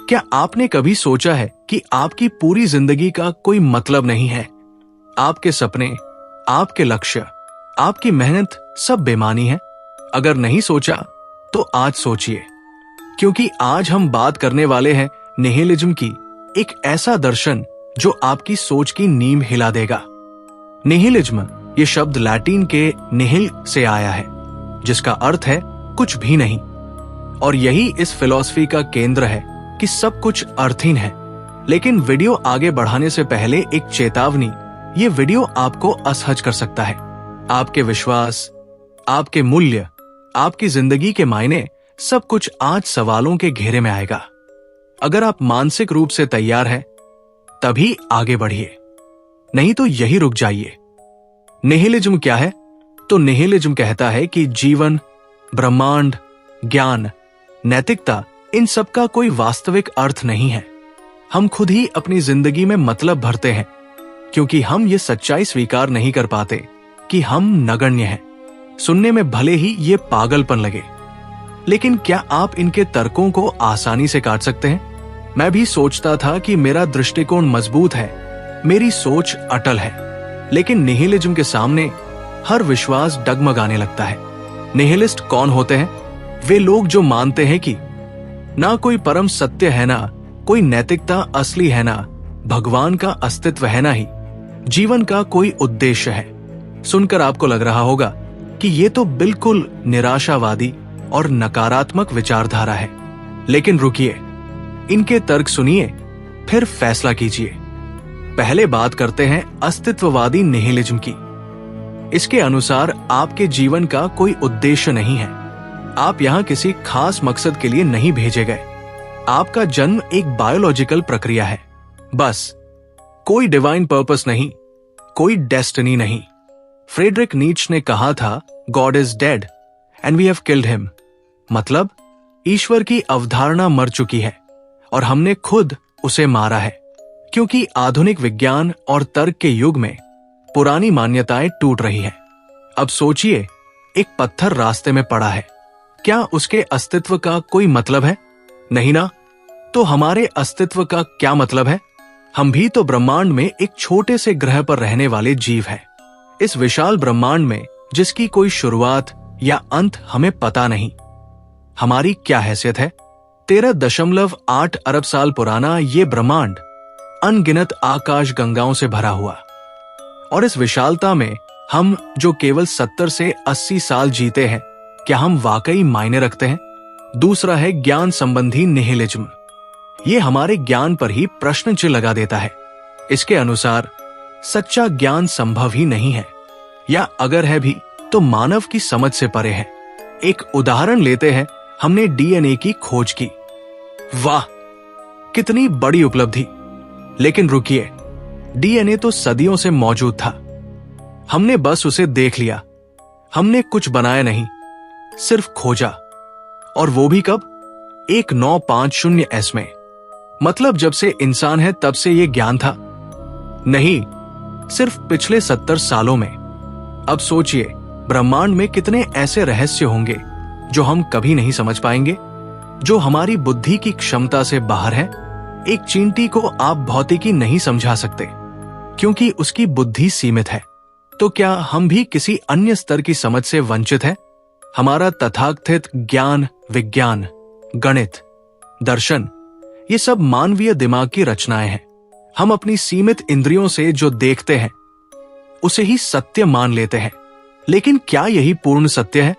क्या आपने कभी सोचा है कि आपकी पूरी जिंदगी का कोई मतलब नहीं है? आपके सपने, आपके लक्ष्य, आपकी मेहनत सब बेमानी है। अगर नहीं सोचा तो आज सोचिए, क्योंकि आज हम बात करने वाले हैं निहिलिज्म की, एक ऐसा दर्शन जो आपकी सोच की नींव हिला देगा। निहिलिज्म ये शब्द लैटिन के निहिल से आया है, जिसका अर्थ है कुछ भी नहीं, और यही इस फिलॉसफी का केंद्र है कि सब कुछ अर्थहीन है। लेकिन वीडियो आगे बढ़ाने से पहले एक चेतावनी, ये वीडियो आपको असहज कर सकता है। आपके विश्वास, आपके मूल्य, आपकी जिंदगी के मायने, सब कुछ आज सवालों के घेरे में आएगा। अगर आप मानसिक रूप से तैयार हैं, तभी आगे बढ़िए, नहीं तो यही रुक जाइए। निहिलिज्म क्या है? तो निहिलिज्म कहता है कि जीवन, ब्रह्मांड, ज्ञान, नैतिकता, इन सब का कोई वास्तविक अर्थ नहीं है। हम खुद ही अपनी जिंदगी में मतलब भरते हैं, क्योंकि हम ये सच्चाई स्वीकार नहीं कर पाते कि हम नगण्य हैं। सुनने में भले ही ये पागलपन लगे, लेकिन क्या आप इनके तर्कों को आसानी से काट सकते हैं? मैं भी सोचता था कि मेरा दृष्टिकोण मजबूत है, मेरी सोच अटल है, लेकिन निहिलिज्म के सामने हर विश्वास डगमगाने लगता है। निहिलिस्ट कौन होते हैं? वे लोग जो मानते हैं कि ना कोई परम सत्य है, ना कोई नैतिकता असली है, ना भगवान का अस्तित्व है, ना ही जीवन का कोई उद्देश्य है। सुनकर आपको लग रहा होगा कि ये तो बिल्कुल निराशावादी और नकारात्मक विचारधारा है, लेकिन रुकिए, इनके तर्क सुनिए, फिर फैसला कीजिए। पहले बात करते हैं अस्तित्ववादी निहिलिज्म की। इसके अनुसार आपके जीवन का कोई उद्देश्य नहीं है। आप यहां किसी खास मकसद के लिए नहीं भेजे गए। आपका जन्म एक बायोलॉजिकल प्रक्रिया है, बस। कोई डिवाइन पर्पस नहीं, कोई डेस्टिनी नहीं। फ्रेडरिक नीट्शे ने कहा था, God is dead and we have killed him. मतलब ईश्वर की अवधारणा मर चुकी है और हमने खुद उसे मारा है, क्योंकि आधुनिक विज्ञान और तर्क के युग में पुरानी मान्यताएं टूट रही हैं। अब सोचिए, एक पत्थर रास्ते में पड़ा है, क्या उसके अस्तित्व का कोई मतलब है? नहीं ना। तो हमारे अस्तित्व का क्या मतलब है? हम भी तो ब्रह्मांड में एक छोटे से ग्रह पर रहने वाले जीव हैं। इस विशाल ब्रह्मांड में जिसकी कोई शुरुआत या अंत हमें पता नहीं। हमारी क्या हैसियत है? 13.8 अरब साल पुराना ये ब्रह्मांड अनगिनत आकाश गंगाओं से भरा हुआ, और इस विशालता में हम जो केवल 70 से 80 साल जीते हैं, क्या हम वाकई मायने रखते हैं? दूसरा है ज्ञान संबंधी निहिलिज्म। ये हमारे ज्ञान पर ही प्रश्न चिन्ह लगा देता है। इसके अनुसार सच्चा ज्ञान संभव ही नहीं है, या अगर है भी तो मानव की समझ से परे है। एक उदाहरण लेते हैं, हमने डीएनए की खोज की। वाह, कितनी बड़ी उपलब्धि! लेकिन रुकिए, डीएनए तो सदियों से मौजूद था। हमने बस उसे देख लिया। हमने कुछ बनाया नहीं, सिर्फ खोजा। और वो भी कब? 1950s में। मतलब जब से इंसान है तब से ये ज्ञान था? नहीं, सिर्फ पिछले 70 सालों में। अब सोचिए, ब्रह्मांड में कितने ऐसे रहस्य होंगे जो हम कभी नहीं समझ पाएंगे, जो हमारी बुद्धि की क्षमता से बाहर है। एक चींटी को आप भौतिकी नहीं समझा सकते, क्योंकि उसकी बुद्धि सीमित है। तो क्या हम भी किसी अन्य स्तर की समझ से वंचित हैं? हमारा तथाकथित ज्ञान, विज्ञान, गणित, दर्शन, ये सब मानवीय दिमाग की रचनाएं हैं। हम अपनी सीमित इंद्रियों से जो देखते हैं उसे ही सत्य मान लेते हैं, लेकिन क्या यही पूर्ण सत्य है?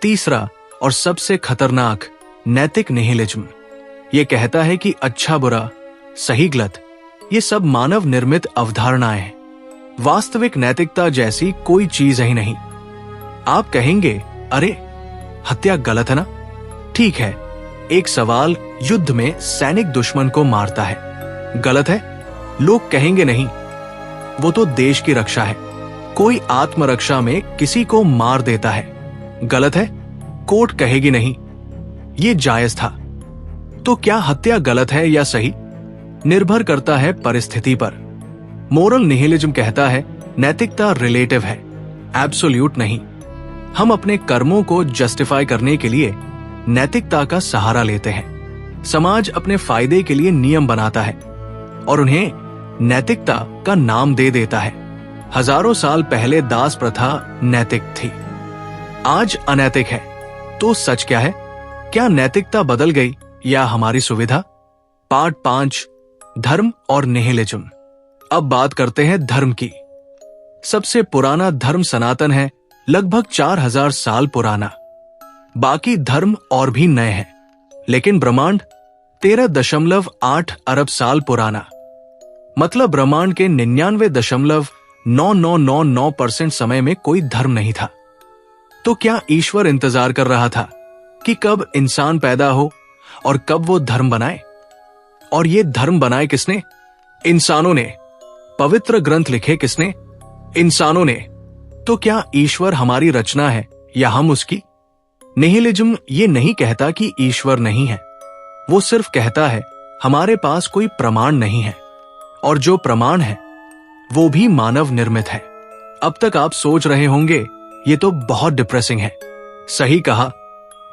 तीसरा और सबसे खतरनाक, नैतिक निहिलिज्म। ये कहता है कि अच्छा बुरा, सही गलत, ये सब मानव निर्मित अवधारणाएं हैं। वास्तविक नैतिकता जैसी कोई चीज ही नहीं। आप कहेंगे, अरे हत्या गलत है ना? ठीक है, एक सवाल युद्ध में सैनिक दुश्मन को मारता है, गलत है? लोग कहेंगे नहीं, वो तो देश की रक्षा है। कोई आत्मरक्षा में किसी को मार देता है, गलत है? कोर्ट कहेगी नहीं, ये जायज था। तो क्या हत्या गलत है या सही? निर्भर करता है परिस्थिति पर। मोरल निहिलिज्म कहता है नैतिकता रिलेटिव है, एब्सोल्यूट नहीं। हम अपने कर्मों को जस्टिफाई करने के लिए नैतिकता का सहारा लेते हैं। समाज अपने फायदे के लिए नियम बनाता है और उन्हें नैतिकता का नाम दे देता है। हजारों साल पहले दास प्रथा नैतिक थी, आज अनैतिक है। तो सच क्या है? क्या नैतिकता बदल गई या हमारी सुविधा? पार्ट 5, धर्म और निहिलिज्म। अब बात करते हैं धर्म की। सबसे पुराना धर्म सनातन है, लगभग 4000 साल पुराना। बाकी धर्म और भी नए हैं, लेकिन ब्रह्मांड 13.8 अरब साल पुराना। मतलब ब्रह्मांड के 99.9999% समय में कोई धर्म नहीं था। तो क्या ईश्वर इंतजार कर रहा था कि कब इंसान पैदा हो और कब वो धर्म बनाए? और ये धर्म बनाए किसने? इंसानों ने। पवित्र ग्रंथ लिखे किसने? इंसानों ने। तो क्या ईश्वर हमारी रचना है या हम उसकी? निहिलिज्म ये नहीं कहता कि ईश्वर नहीं है, वो सिर्फ कहता है हमारे पास कोई प्रमाण नहीं है, और जो प्रमाण है वो भी मानव निर्मित है। अब तक आप सोच रहे होंगे ये तो बहुत डिप्रेसिंग है। सही कहा,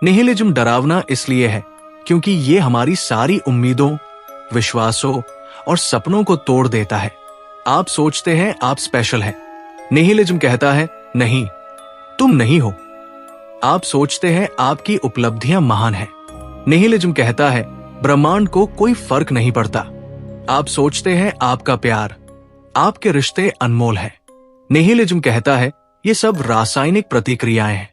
निहिलिज्म डरावना इसलिए है क्योंकि ये हमारी सारी उम्मीदों, विश्वासों और सपनों को तोड़ देता है। आप सोचते हैं आप स्पेशल हैं, निहिलिज्म कहता है नहीं, तुम नहीं हो। आप सोचते हैं आपकी उपलब्धियां महान हैं, निहिलिज्म कहता है ब्रह्मांड को कोई फर्क नहीं पड़ता। आप सोचते हैं आपका प्यार, आपके रिश्ते अनमोल हैं, निहिलिज्म कहता है ये सब रासायनिक प्रतिक्रियाएं हैं।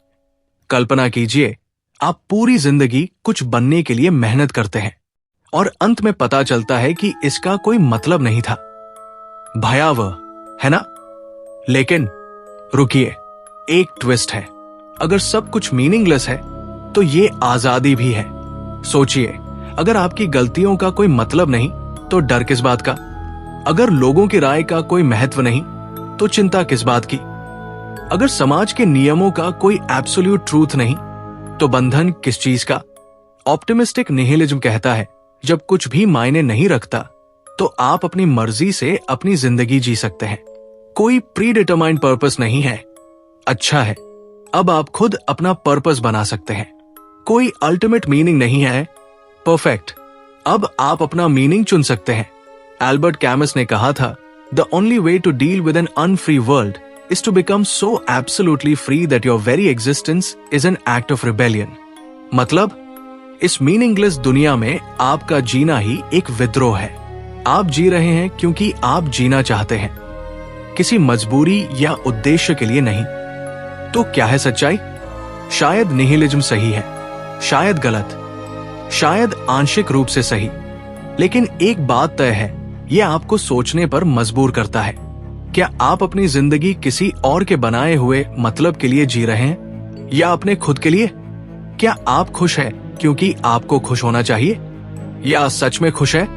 कल्पना कीजिए आप पूरी जिंदगी कुछ बनने के लिए मेहनत करते हैं और अंत में पता चलता है कि इसका कोई मतलब नहीं था। भयावह है ना? लेकिन रुकिए, एक ट्विस्ट है। अगर सब कुछ मीनिंगलेस है तो ये आजादी भी है। सोचिए, अगर आपकी गलतियों का कोई मतलब नहीं तो डर किस बात का? अगर लोगों की राय का कोई महत्व नहीं तो चिंता किस बात की? अगर समाज के नियमों का कोई एब्सोल्यूट ट्रूथ नहीं तो बंधन किस चीज का? ऑप्टिमिस्टिक निहिलिज्म कहता है जब कुछ भी मायने नहीं रखता तो आप अपनी मर्जी से अपनी जिंदगी जी सकते हैं। कोई प्री डिटरमाइंड पर्पस नहीं है। अच्छा है, अब आप खुद अपना पर्पस बना सकते हैं। कोई अल्टीमेट मीनिंग नहीं है। परफेक्ट, अब आप अपना मीनिंग चुन सकते हैं। एल्बर्ट कैमस ने कहा था, the only way to deal with an unfree world is to become so absolutely free that your very existence is an act of rebellion। मतलब इस मीनिंगलेस दुनिया में आपका जीना ही एक विद्रोह है। आप जी रहे हैं क्योंकि आप जीना चाहते हैं, किसी मजबूरी या उद्देश्य के लिए नहीं। तो क्या है सच्चाई? शायद निहिलिज्म सही है, शायद गलत, शायद आंशिक रूप से सही, लेकिन एक बात तय है, यह आपको सोचने पर मजबूर करता है। क्या आप अपनी जिंदगी किसी और के बनाए हुए मतलब के लिए जी रहे हैं या अपने खुद के लिए? क्या आप खुश हैं क्योंकि आपको खुश होना चाहिए, या सच में खुश है?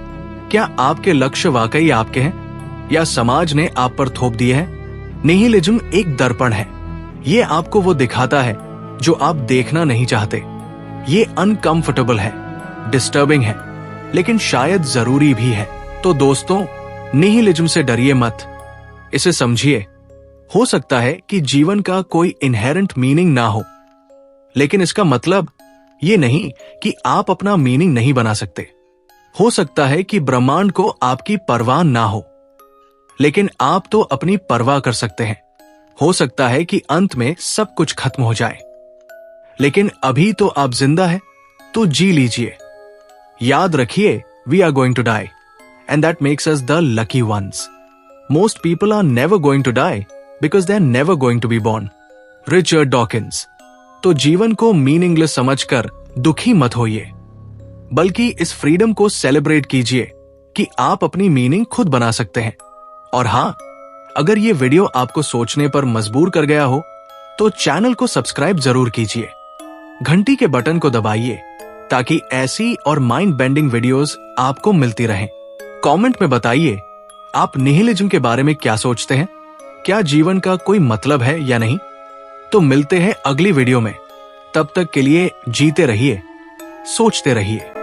क्या आपके लक्ष्य वाकई आपके हैं या समाज ने आप पर थोप दिए हैं? निहिलिज्म एक दर्पण है। ये आपको वो दिखाता है जो आप देखना नहीं चाहते। ये अनकंफर्टेबल है, डिस्टर्बिंग है, लेकिन शायद जरूरी भी है। तो दोस्तों, निहिलिज्म से डरिए मत, इसे समझिए। हो सकता है कि जीवन का कोई इनहेरेंट मीनिंग ना हो, लेकिन इसका मतलब ये नहीं कि आप अपना मीनिंग नहीं बना सकते। हो सकता है कि ब्रह्मांड को आपकी परवाह ना हो, लेकिन आप तो अपनी परवाह कर सकते हैं। हो सकता है कि अंत में सब कुछ खत्म हो जाए, लेकिन अभी तो आप जिंदा है, तो जी लीजिए। याद रखिए, we are going to die and that makes us the lucky ones. Most people are never going to die because they are never going to be born। Richard Dawkins. तो जीवन को मीनिंगलेस समझकर दुखी मत होइए, बल्कि इस फ्रीडम को सेलिब्रेट कीजिए कि आप अपनी मीनिंग खुद बना सकते हैं। और हाँ, अगर ये वीडियो आपको सोचने पर मजबूर कर गया हो तो चैनल को सब्सक्राइब जरूर कीजिए, घंटी के बटन को दबाइए ताकि ऐसी और माइंड बेंडिंग वीडियोस आपको मिलती रहें। कमेंट में बताइए आप निहिलिज्म के बारे में क्या सोचते हैं? क्या जीवन का कोई मतलब है या नहीं? तो मिलते हैं अगली वीडियो में। तब तक के लिए जीते रहिए, सोचते रहिए।